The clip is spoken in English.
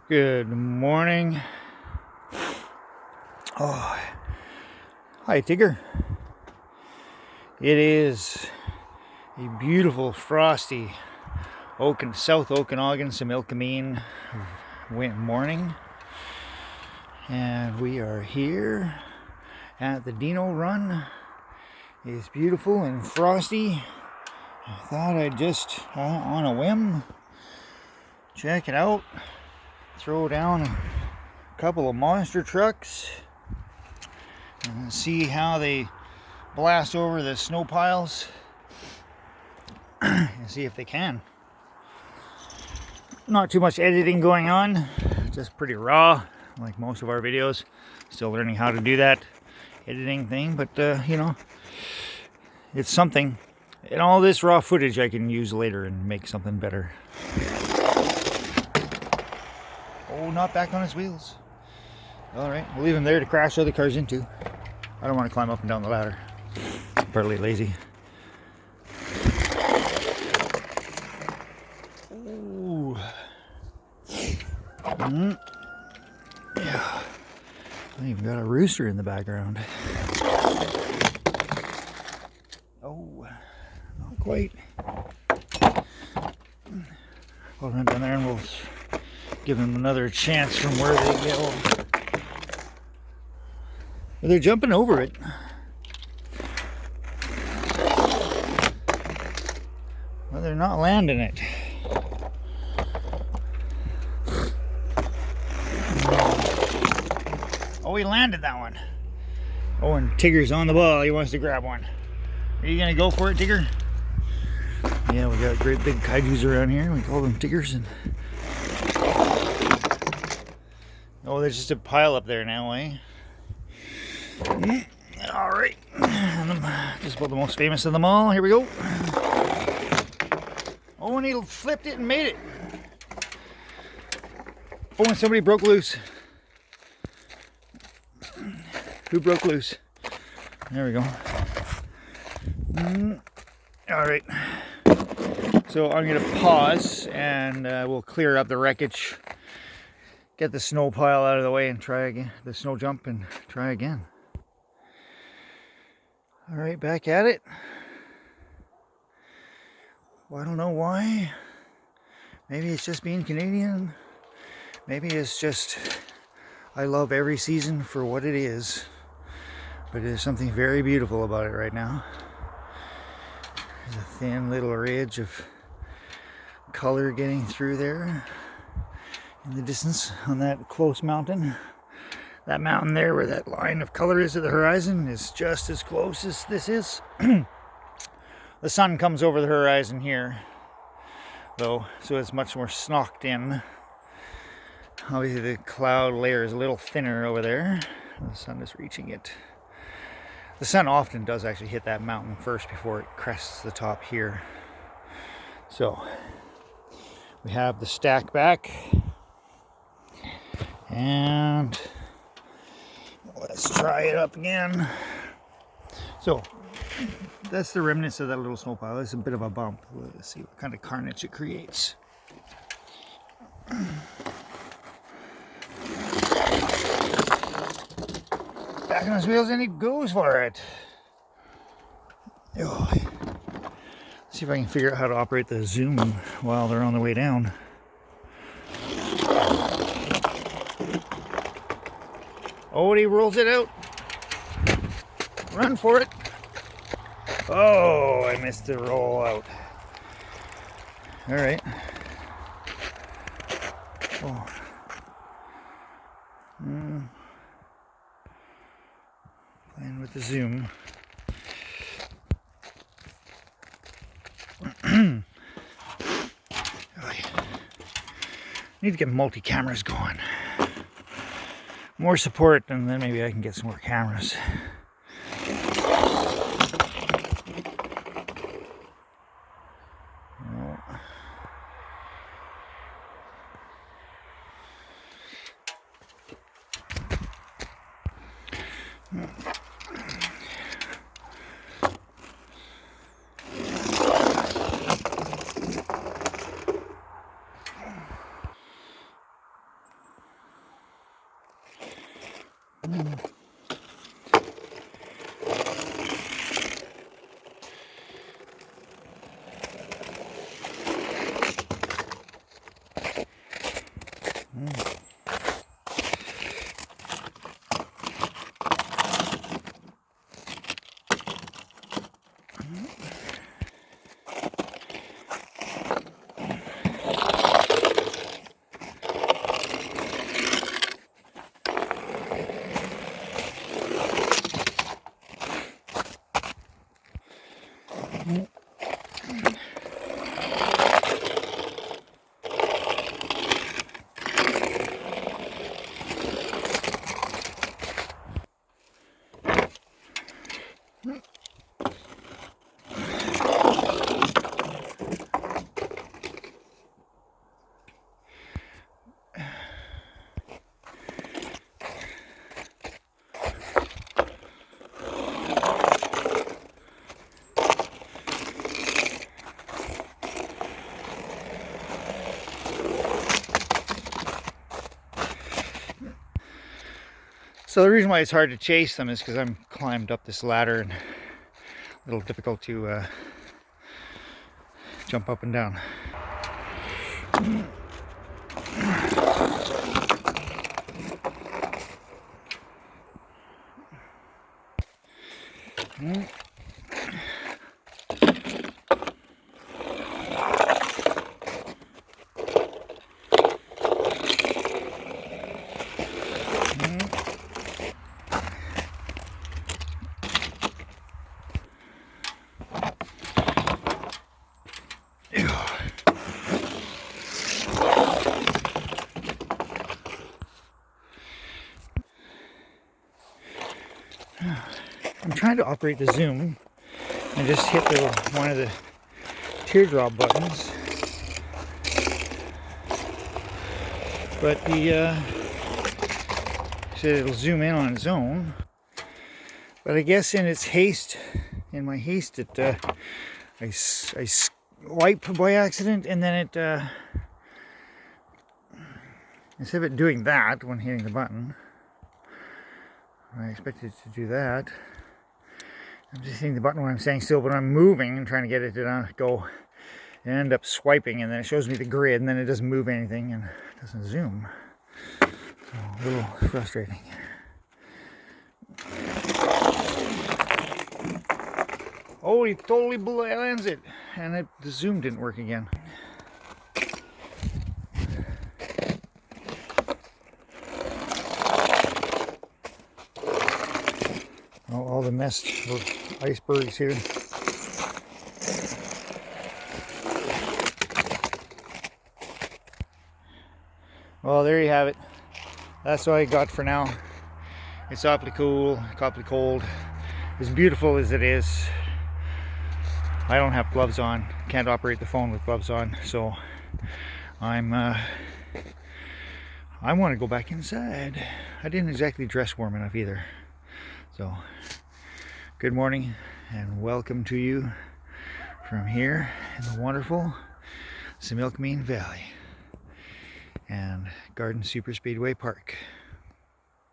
Good morning. Oh, hi, Tigger. It is a beautiful, frosty South Okanagan, Similkameen morning, and we are here at the DINO run. It's beautiful and frosty. I thought I'd just, on a whim, check it out. Throw down a couple of monster trucks and see how they blast over the snow piles and see if they can. Not too much editing going on, just pretty raw like most of our videos. Still learning how to do that editing thing, but it's something. And all this raw footage I can use later and make something better. Oh, not back on his wheels. Alright, we'll leave him there to crash other cars into. I don't want to climb up and down the ladder. I'm partly lazy. Ooh. Yeah. I even got a rooster in the background. Oh, not quite. I'll run down there and we'll give them another chance from where they go. They're jumping over it. Well, they're not landing it. Oh, he landed that one. Oh, and Tigger's on the ball. He wants to grab one. Are you gonna go for it, Tigger? Yeah, we got great big kaijus around here. We call them Tiggers. And oh, there's just a pile up there now, eh? All right, just about the most famous of them all. Here we go. Oh, and he flipped it and made it. Oh, and somebody broke loose. Who broke loose? There we go. All right. So I'm going to pause and we'll clear up the wreckage, get the snow pile out of the way and try again, the snow jump, and try again. All right, back at it. Well, I don't know why. Maybe it's just being Canadian. Maybe it's just I love every season for what it is. But there's something very beautiful about it right now. There's a thin little ridge of color getting through there in the distance on that close mountain. That mountain there where that line of color is at the horizon is just as close as this is. The sun comes over the horizon here, though, so it's much more snocked in. Obviously the cloud layer is a little thinner over there. The sun is reaching it. The sun often does actually hit that mountain first before it crests the top here. So we have the stack back, and let's try it up again. So that's the remnants of that little snow pile. It's a bit of a bump. Let's see what kind of carnage it creates. Back on his wheels and he goes for it. Oh. See if I can figure out how to operate the zoom while they're on the way down. Oh, and he rolls it out. Run for it. Oh, I missed the roll out. All right. Oh. Playing with the zoom. Need to get multi-cameras going. More support, and then maybe I can get some more cameras. So the reason why it's hard to chase them is because I'm climbed up this ladder and a little difficult to jump up and down. I'm trying to operate the zoom and just hit one of the teardrop buttons, but said it'll zoom in on its own. But I guess in my haste, I swiped by accident, and then it instead of it doing that when hitting the button, I expected it to do that. I'm just hitting the button when I'm staying still, but I'm moving and trying to get it to go and end up swiping, and then it shows me the grid, and then it doesn't move anything and it doesn't zoom. So a little frustrating. Oh, he totally lands it, and the zoom didn't work again. All the mess of icebergs here. Well, there you have it. That's what I got for now. It's awfully cool, awfully cold. As beautiful as it is, I don't have gloves on. Can't operate the phone with gloves on, so I want to go back inside. I didn't exactly dress warm enough either. So, good morning and welcome to you from here in the wonderful Similkameen Valley and Garden Super Speedway Park.